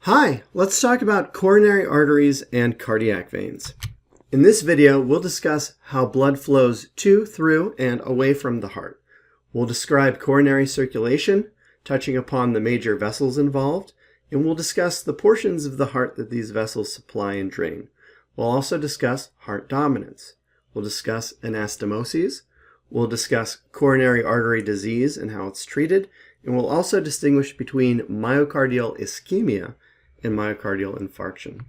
Hi, let's talk about coronary arteries and cardiac veins. In this video, we'll discuss how blood flows to, through, and away from the heart. We'll describe coronary circulation, touching upon the major vessels involved, and we'll discuss the portions of the heart that these vessels supply and drain. We'll also discuss heart dominance. We'll discuss anastomoses. We'll discuss coronary artery disease and how it's treated, and we'll also distinguish between myocardial ischemia and myocardial infarction.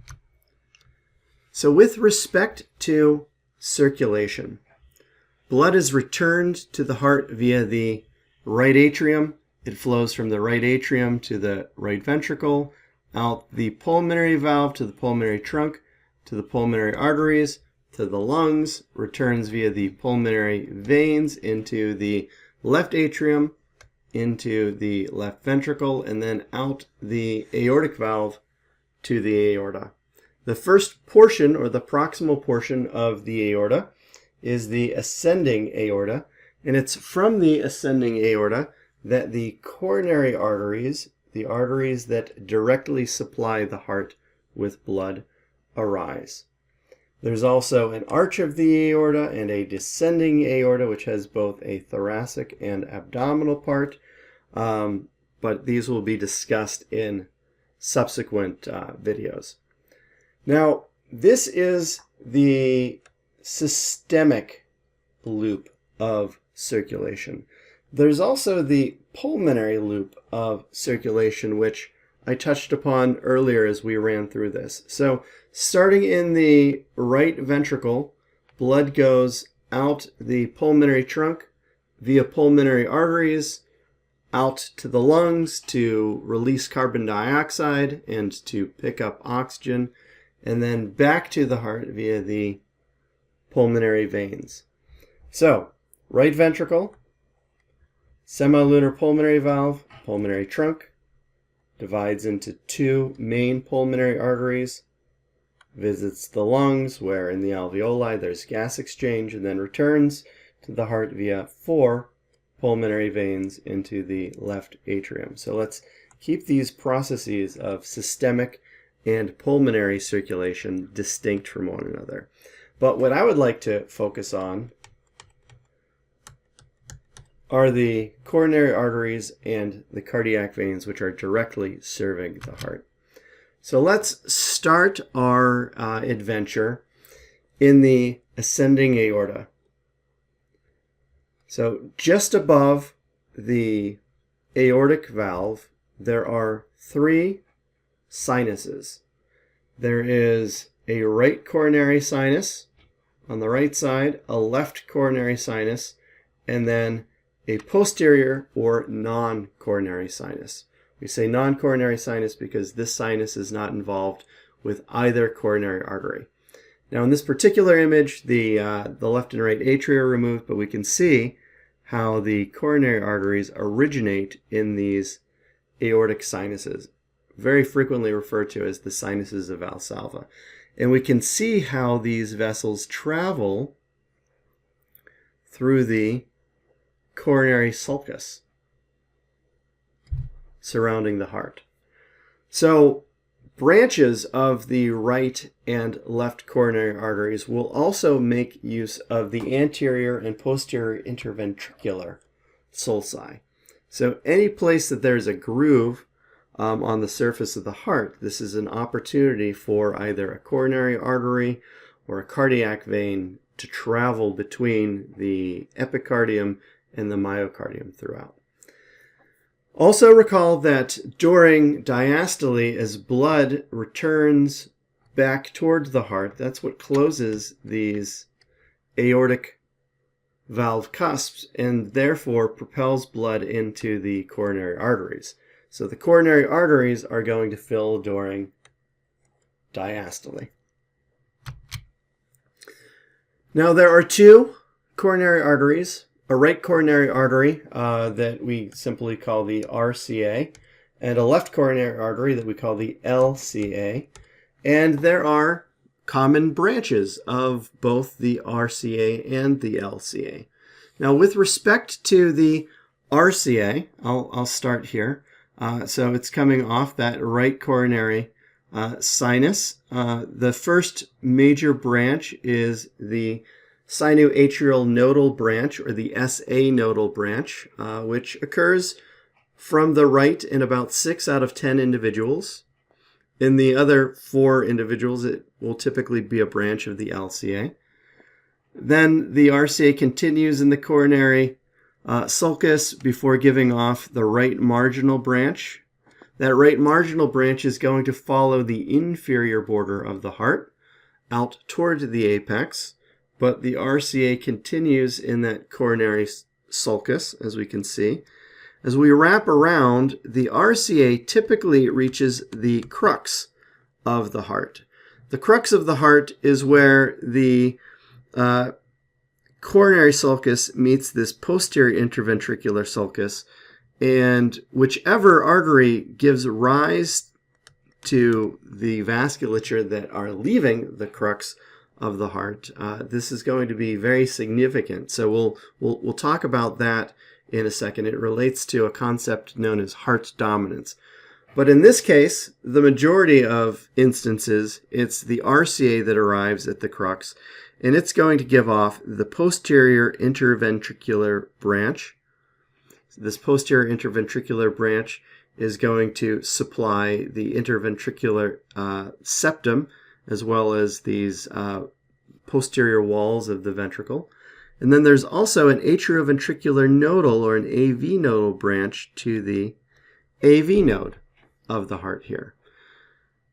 So with respect to circulation, blood is returned to the heart via the right atrium. It flows from the right atrium to the right ventricle, out the pulmonary valve to the pulmonary trunk, to the pulmonary arteries, to the lungs, returns via the pulmonary veins into the left atrium, into the left ventricle, and then out the aortic valve to the aorta. The first portion, or the proximal portion of the aorta, is the ascending aorta, and it's from the ascending aorta that the coronary arteries, the arteries that directly supply the heart with blood, arise. There's also an arch of the aorta and a descending aorta, which has both a thoracic and abdominal part, but these will be discussed in subsequent videos. Now, this is the systemic loop of circulation. There's also the pulmonary loop of circulation, which I touched upon earlier as we ran through this. So, starting in the right ventricle, blood goes out the pulmonary trunk via pulmonary arteries, out to the lungs to release carbon dioxide and to pick up oxygen, and then back to the heart via the pulmonary veins. So, right ventricle, semilunar pulmonary valve, pulmonary trunk, divides into two main pulmonary arteries, visits the lungs where in the alveoli there's gas exchange, and then returns to the heart via four pulmonary veins into the left atrium. So let's keep these processes of systemic and pulmonary circulation distinct from one another. But what I would like to focus on are the coronary arteries and the cardiac veins, which are directly serving the heart. So let's start our adventure in the ascending aorta. So just above the aortic valve, there are three sinuses. There is a right coronary sinus on the right side, a left coronary sinus, and then a posterior or non-coronary sinus. We say non-coronary sinus because this sinus is not involved with either coronary artery. Now in this particular image, the left and right atria are removed, but we can see how the coronary arteries originate in these aortic sinuses, very frequently referred to as the sinuses of Valsalva. And we can see how these vessels travel through the coronary sulcus surrounding the heart. So branches of the right and left coronary arteries will also make use of the anterior and posterior interventricular sulci. So any place that there's a groove on the surface of the heart, this is an opportunity for either a coronary artery or a cardiac vein to travel between the epicardium and the myocardium throughout. Also recall that during diastole, as blood returns back towards the heart, that's what closes these aortic valve cusps and therefore propels blood into the coronary arteries. So the coronary arteries are going to fill during diastole. Now there are two coronary arteries. A right coronary artery that we simply call the RCA, and a left coronary artery that we call the LCA. And there are common branches of both the RCA and the LCA. Now with respect to the RCA, I'll start here. So it's coming off that right coronary sinus. The first major branch is the sinoatrial nodal branch, or the SA nodal branch, which occurs from the right in about 6 out of 10 individuals. In the other 4 individuals, it will typically be a branch of the LCA. Then the RCA continues in the coronary sulcus before giving off the right marginal branch. That right marginal branch is going to follow the inferior border of the heart out toward the apex, but the RCA continues in that coronary sulcus, as we can see. As we wrap around, the RCA typically reaches the crux of the heart. The crux of the heart is where the coronary sulcus meets this posterior interventricular sulcus, and whichever artery gives rise to the vasculature that are leaving the crux of the heart, this is going to be very significant. So we'll talk about that in a second. It relates to a concept known as heart dominance. But in this case, the majority of instances, it's the RCA that arrives at the crux, and it's going to give off the posterior interventricular branch. This posterior interventricular branch is going to supply the interventricular septum, as well as these posterior walls of the ventricle. And then there's also an atrioventricular nodal, or an AV nodal branch to the AV node of the heart here.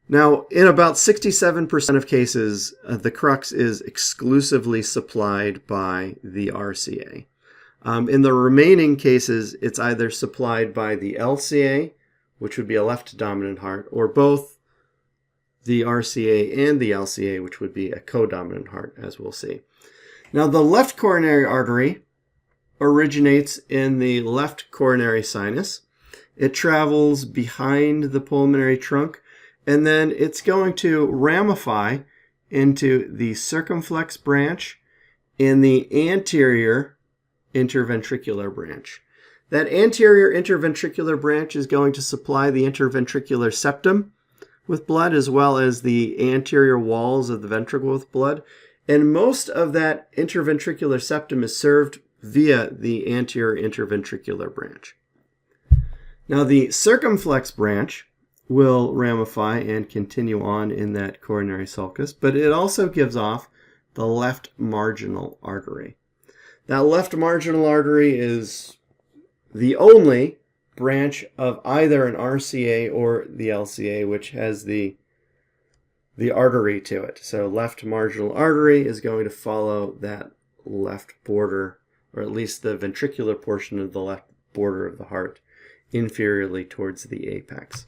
Now, in about 67% of cases, the crux is exclusively supplied by the RCA. In the remaining cases, it's either supplied by the LCA, which would be a left dominant heart, or both the RCA and the LCA, which would be a co-dominant heart, as we'll see. Now, the left coronary artery originates in the left coronary sinus. It travels behind the pulmonary trunk, and then it's going to ramify into the circumflex branch and the anterior interventricular branch. That anterior interventricular branch is going to supply the interventricular septum with blood, as well as the anterior walls of the ventricle with blood. And most of that interventricular septum is served via the anterior interventricular branch. Now, the circumflex branch will ramify and continue on in that coronary sulcus, but it also gives off the left marginal artery. That left marginal artery is the only branch of either an RCA or the LCA which has the artery to it. So left marginal artery is going to follow that left border, or at least the ventricular portion of the left border of the heart, inferiorly towards the apex.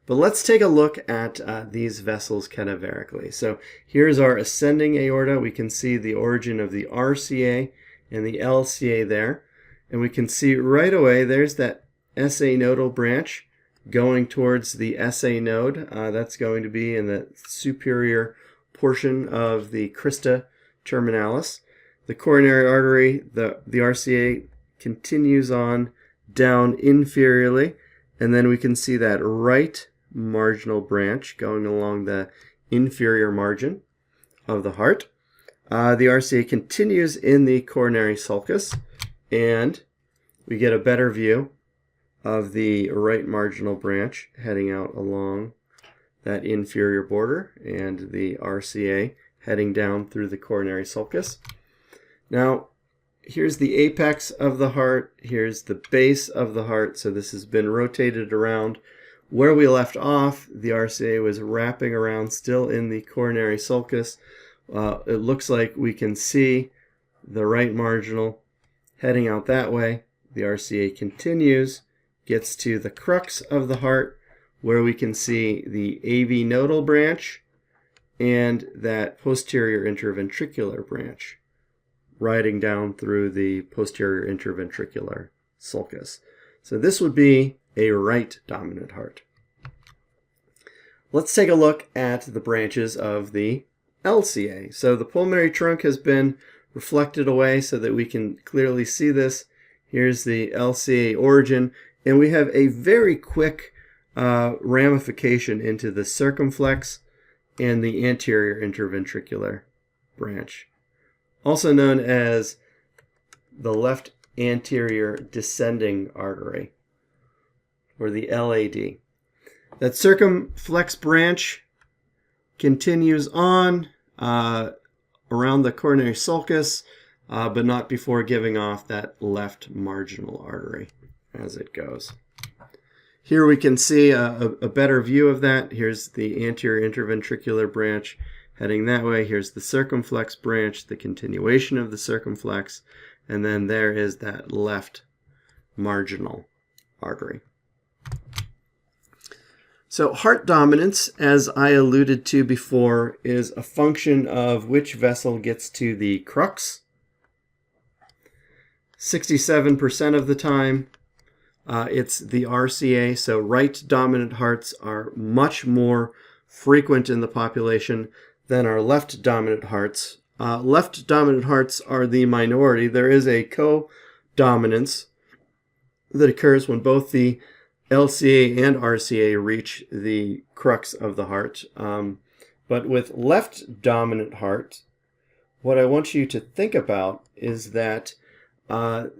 But let's take a look at these vessels cadaverically. So here's our ascending aorta. We can see the origin of the RCA and the LCA there. And we can see right away there's that SA nodal branch going towards the SA node. That's going to be in the superior portion of the crista terminalis. The coronary artery, the RCA, continues on down inferiorly, and then we can see that right marginal branch going along the inferior margin of the heart. The RCA continues in the coronary sulcus, and we get a better view of the right marginal branch heading out along that inferior border, and the RCA heading down through the coronary sulcus. Now, here's the apex of the heart, here's the base of the heart, so this has been rotated around. Where we left off, the RCA was wrapping around still in the coronary sulcus. It looks like we can see the right marginal heading out that way. The RCA continues, gets to the crux of the heart, where we can see the AV nodal branch and that posterior interventricular branch riding down through the posterior interventricular sulcus. So this would be a right dominant heart. Let's take a look at the branches of the LCA. So the pulmonary trunk has been reflected away so that we can clearly see this. Here's the LCA origin, And we have a very quick ramification into the circumflex and the anterior interventricular branch, also known as the left anterior descending artery, or the LAD. That circumflex branch continues on around the coronary sulcus, but not before giving off that left marginal artery as it goes. Here we can see a better view of that. Here's the anterior interventricular branch heading that way. Here's the circumflex branch, the continuation of the circumflex, and then there is that left marginal artery. So heart dominance, as I alluded to before, is a function of which vessel gets to the crux. 67% of the time, it's the RCA, so right dominant hearts are much more frequent in the population than our left dominant hearts. Left dominant hearts are the minority. There is a co-dominance that occurs when both the LCA and RCA reach the crux of the heart. But with left dominant heart, what I want you to think about is that the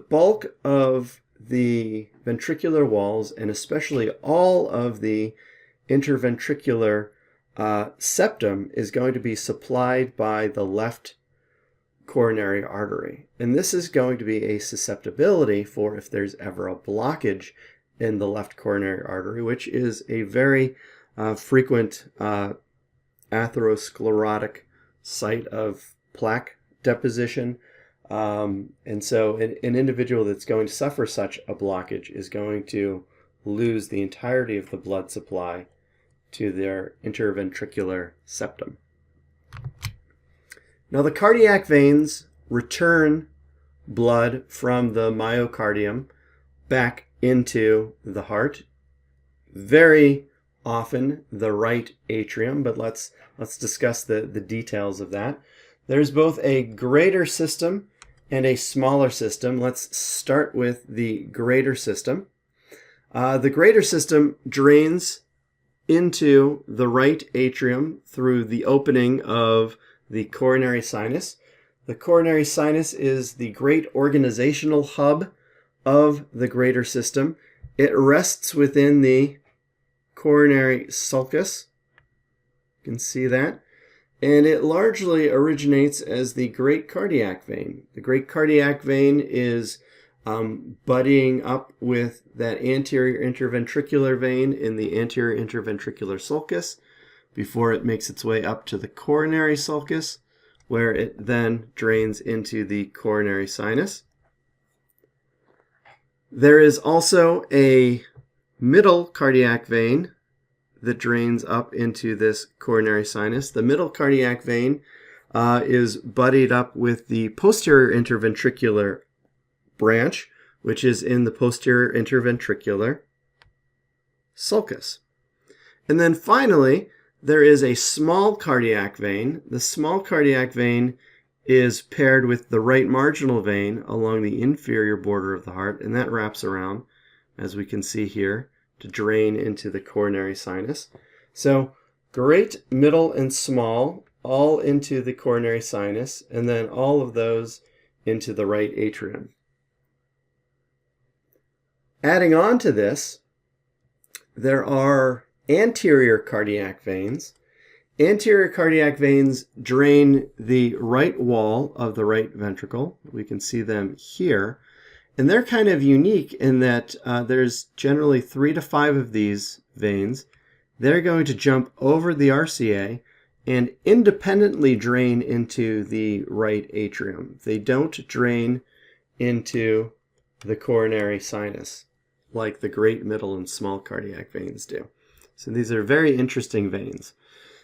bulk of the ventricular walls, and especially all of the interventricular septum, is going to be supplied by the left coronary artery. And this is going to be a susceptibility for if there's ever a blockage in the left coronary artery, which is a very frequent atherosclerotic site of plaque deposition. And so an individual that's going to suffer such a blockage is going to lose the entirety of the blood supply to their interventricular septum. Now the cardiac veins return blood from the myocardium back into the heart. Very often the right atrium, but let's discuss the details of that. There's both a greater system and a smaller system. Let's start with the greater system. The greater system drains into the right atrium through the opening of the coronary sinus. The coronary sinus is the great organizational hub of the greater system. It rests within the coronary sulcus. You can see that. And it largely originates as the great cardiac vein. The great cardiac vein is buddying up with that anterior interventricular vein in the anterior interventricular sulcus before it makes its way up to the coronary sulcus, where it then drains into the coronary sinus. There is also a middle cardiac vein that drains up into this coronary sinus. The middle cardiac vein is buddied up with the posterior interventricular branch, which is in the posterior interventricular sulcus. And then finally, there is a small cardiac vein. The small cardiac vein is paired with the right marginal vein along the inferior border of the heart, and that wraps around, as we can see here, to drain into the coronary sinus. So great, middle, and small all into the coronary sinus, and then all of those into the right atrium. Adding on to this, there are anterior cardiac veins. Anterior cardiac veins drain the right wall of the right ventricle. We can see them here. And they're kind of unique in that there's generally 3 to 5 of these veins. They're going to jump over the RCA and independently drain into the right atrium. They don't drain into the coronary sinus like the great, middle, and small cardiac veins do. So these are very interesting veins.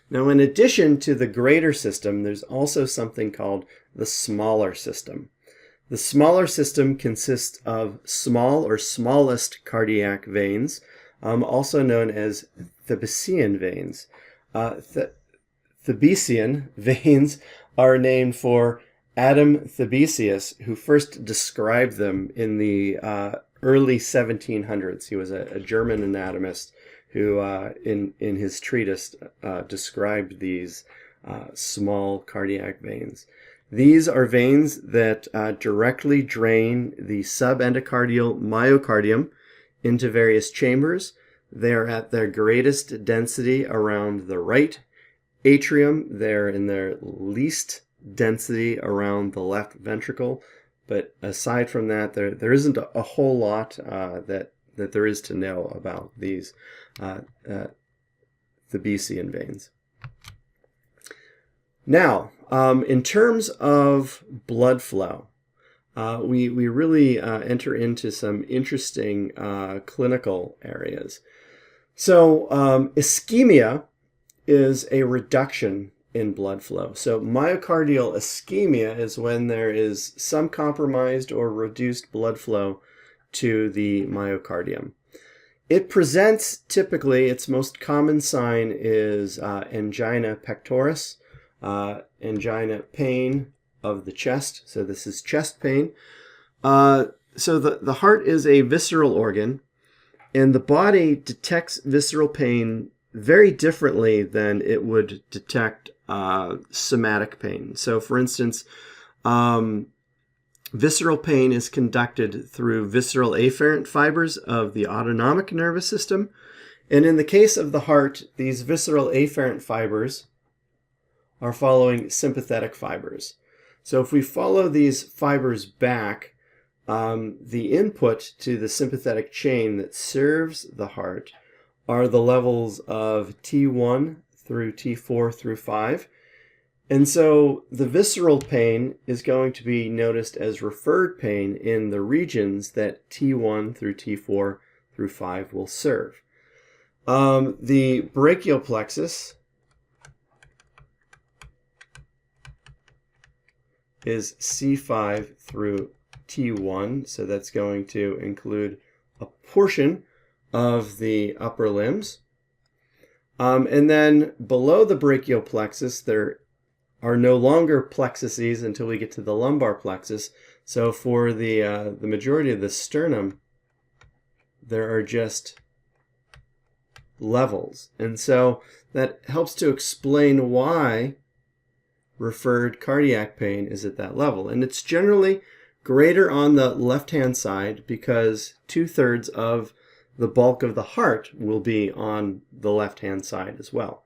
Now, in addition to the greater system, there's also something called the smaller system. The smaller system consists of small or smallest cardiac veins, also known as Thebesian veins. Thebesian veins are named for Adam Thebesius, who first described them in the early 1700s. He was a German anatomist who, in his treatise, described these small cardiac veins. These are veins that directly drain the subendocardial myocardium into various chambers. They're at their greatest density around the right atrium. They're in their least density around the left ventricle. But aside from that, there isn't a whole lot that there is to know about these, the Becian veins. Now, in terms of blood flow, we really enter into some interesting clinical areas. So ischemia is a reduction in blood flow. So myocardial ischemia is when there is some compromised or reduced blood flow to the myocardium. It presents typically, its most common sign is angina pectoris, angina pain of the chest. So this is chest pain. So the heart is a visceral organ, and the body detects visceral pain very differently than it would detect somatic pain. So for instance, visceral pain is conducted through visceral afferent fibers of the autonomic nervous system. And in the case of the heart, these visceral afferent fibers are following sympathetic fibers. So if we follow these fibers back, the input to the sympathetic chain that serves the heart are the levels of T1 through T4 through 5. And so the visceral pain is going to be noticed as referred pain in the regions that T1 through T4 through 5 will serve. The brachial plexus is C5 through T1, so that's going to include a portion of the upper limbs. And then below the brachial plexus, there are no longer plexuses until we get to the lumbar plexus. So for the majority of the sternum, there are just levels. And so that helps to explain why referred cardiac pain is at that level. And it's generally greater on the left-hand side because 2/3 of the bulk of the heart will be on the left-hand side as well.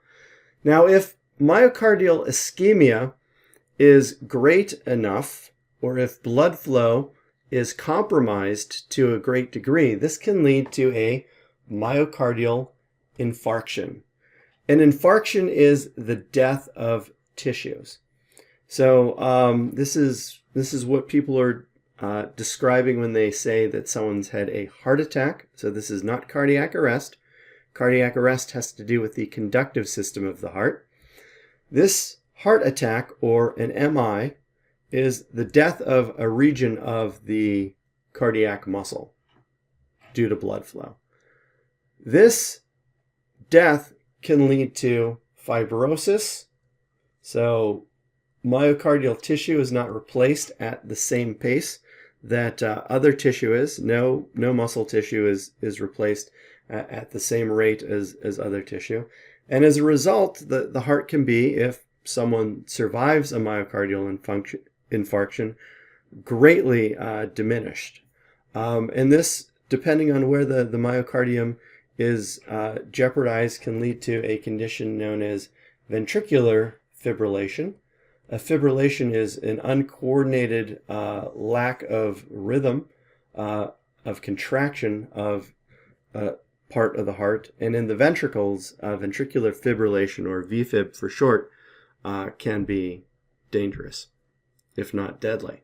Now, if myocardial ischemia is great enough, or if blood flow is compromised to a great degree, this can lead to a myocardial infarction. An infarction is the death of tissues. So this is what people are describing when they say that someone's had a heart attack. So this is not cardiac arrest. Cardiac arrest has to do with the conductive system of the heart. This heart attack, or an MI, is the death of a region of the cardiac muscle due to blood flow. This death can lead to fibrosis. So myocardial tissue is not replaced at the same pace that other tissue is. No muscle tissue is replaced at the same rate as other tissue. And as a result, the heart can be, if someone survives a myocardial infarction, greatly diminished. And this, depending on where the myocardium is jeopardized, can lead to a condition known as ventricular fibrillation. A fibrillation is an uncoordinated lack of rhythm, of contraction of part of the heart. And in the ventricles, ventricular fibrillation, or VFib for short, can be dangerous, if not deadly.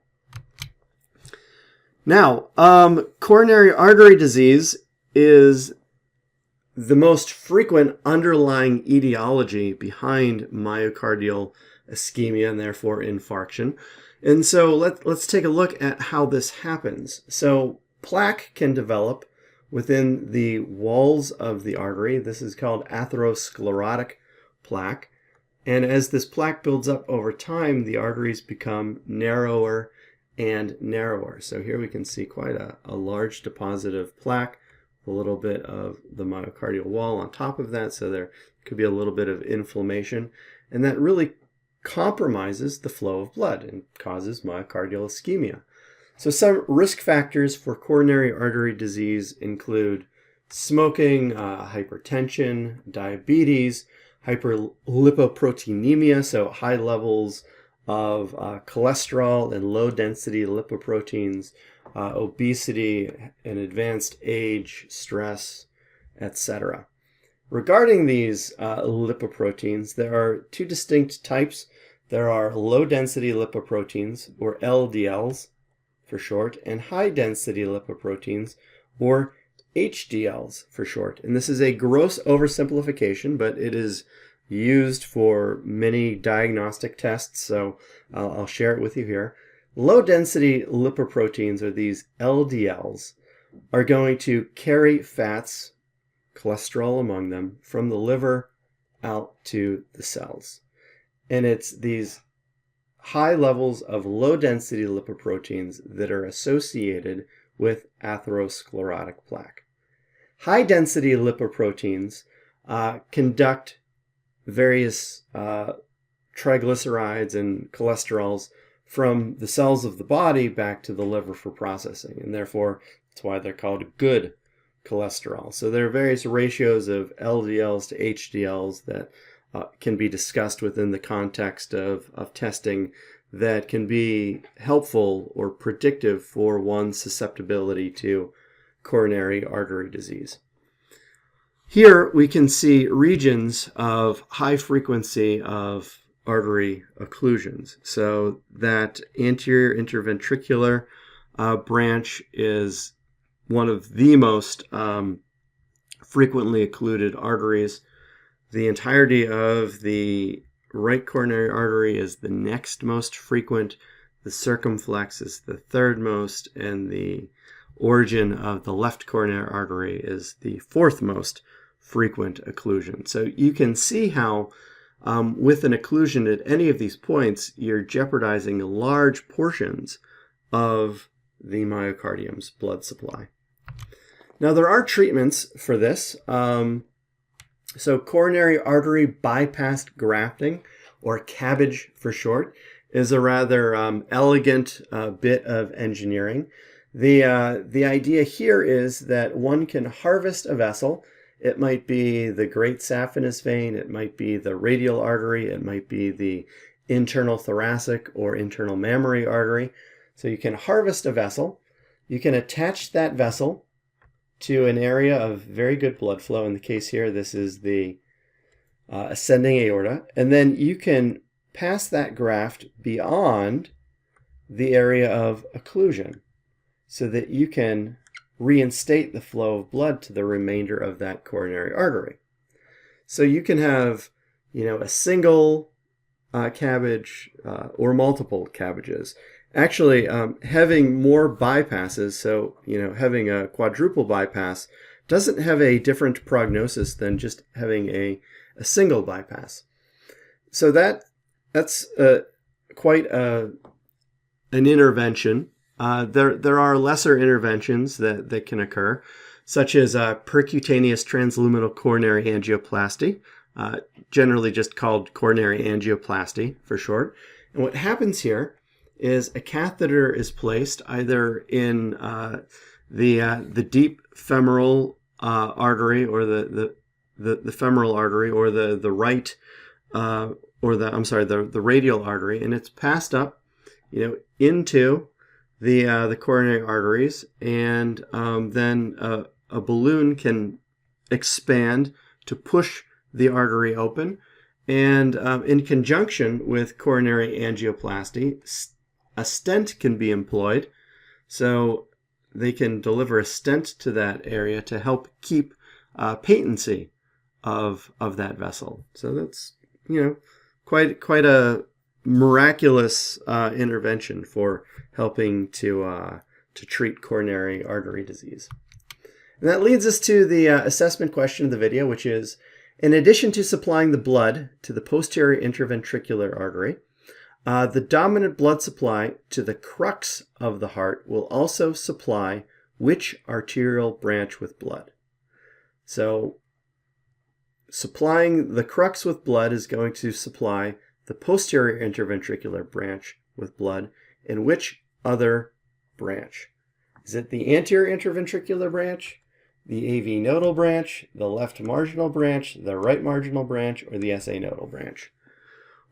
Now, coronary artery disease is the most frequent underlying etiology behind myocardial ischemia and therefore infarction. And so let's take a look at how this happens. So plaque can develop within the walls of the artery. This is called atherosclerotic plaque. And as this plaque builds up over time, the arteries become narrower and narrower. So here we can see quite a large deposit of plaque, a little bit of the myocardial wall on top of that, so there could be a little bit of inflammation, and that really compromises the flow of blood and causes myocardial ischemia. So some risk factors for coronary artery disease include smoking, hypertension, diabetes, hyperlipoproteinemia, so high levels of cholesterol and low-density lipoproteins, obesity, and advanced age, stress, etc. Regarding these lipoproteins, there are two distinct types. There are low-density lipoproteins, or LDLs for short, and high-density lipoproteins, or HDLs for short. And this is a gross oversimplification, but it is used for many diagnostic tests, so I'll share it with you here. Low-density lipoproteins, or these LDLs, are going to carry fats, cholesterol among them, from the liver out to the cells. And it's these high levels of low-density lipoproteins that are associated with atherosclerotic plaque. High-density lipoproteins conduct various triglycerides and cholesterols from the cells of the body back to the liver for processing, and therefore that's why they're called good cholesterol. So there are various ratios of LDLs to HDLs that can be discussed within the context of testing that can be helpful or predictive for one's susceptibility to coronary artery disease. Here we can see regions of high frequency of artery occlusions. So that anterior interventricular branch is one of the most frequently occluded arteries. The entirety of the right coronary artery is the next most frequent. The circumflex is the third most, and the origin of the left coronary artery is the fourth most frequent occlusion. So you can see how with an occlusion at any of these points, you're jeopardizing large portions of the myocardium's blood supply. Now there are treatments for this. So coronary artery bypass grafting, or CABG for short, is a rather elegant bit of engineering. The idea here is that one can harvest a vessel. It might be the great saphenous vein, it might be the radial artery, it might be the internal thoracic or internal mammary artery. So you can harvest a vessel. You can attach that vessel to an area of very good blood flow. In the case here, this is the ascending aorta. And then you can pass that graft beyond the area of occlusion so that you can reinstate the flow of blood to the remainder of that coronary artery. So you can have, a single CABG or multiple CABGs. Actually, having more bypasses, so having a quadruple bypass, doesn't have a different prognosis than just having a single bypass. So that's quite an intervention. There are lesser interventions that can occur, such as percutaneous transluminal coronary angioplasty, generally just called coronary angioplasty for short. And what happens here is a catheter is placed either in the deep femoral artery, or the femoral artery, or the right or the radial artery, and it's passed up into the coronary arteries, and then a balloon can expand to push the artery open, and in conjunction with coronary angioplasty, a stent can be employed, so they can deliver a stent to that area to help keep patency of that vessel. So that's quite a miraculous intervention for helping to treat coronary artery disease. And that leads us to the assessment question of the video, which is, in addition to supplying the blood to the posterior interventricular artery, The dominant blood supply to the crux of the heart will also supply which arterial branch with blood? So supplying the crux with blood is going to supply the posterior interventricular branch with blood. And which other branch? Is it the anterior interventricular branch, the AV nodal branch, the left marginal branch, the right marginal branch, or the SA nodal branch?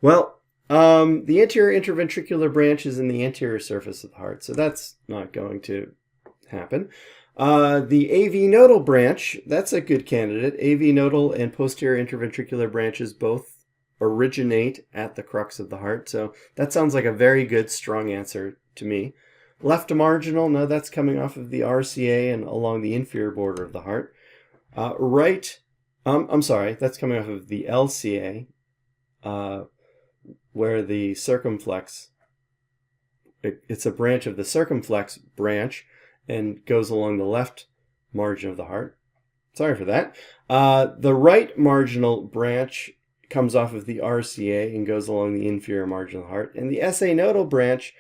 Well, the anterior interventricular branch is in the anterior surface of the heart, so that's not going to happen. The AV nodal branch, that's a good candidate. AV nodal and posterior interventricular branches both originate at the crux of the heart, so that sounds like a very good, strong answer to me. Left marginal, no, that's coming off of the RCA and along the inferior border of the heart. I'm sorry, that's coming off of the LCA, where the circumflex, it's a branch of the circumflex branch and goes along the left margin of the heart. Sorry for that. The right marginal branch comes off of the RCA and goes along the inferior margin of the heart. And the SA nodal branch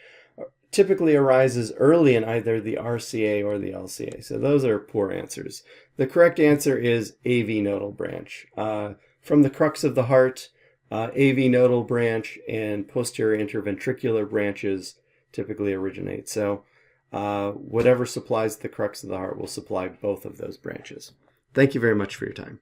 typically arises early in either the RCA or the LCA. So those are poor answers. The correct answer is AV nodal branch. From the crux of the heart, AV nodal branch and posterior interventricular branches typically originate. So whatever supplies the crux of the heart will supply both of those branches. Thank you very much for your time.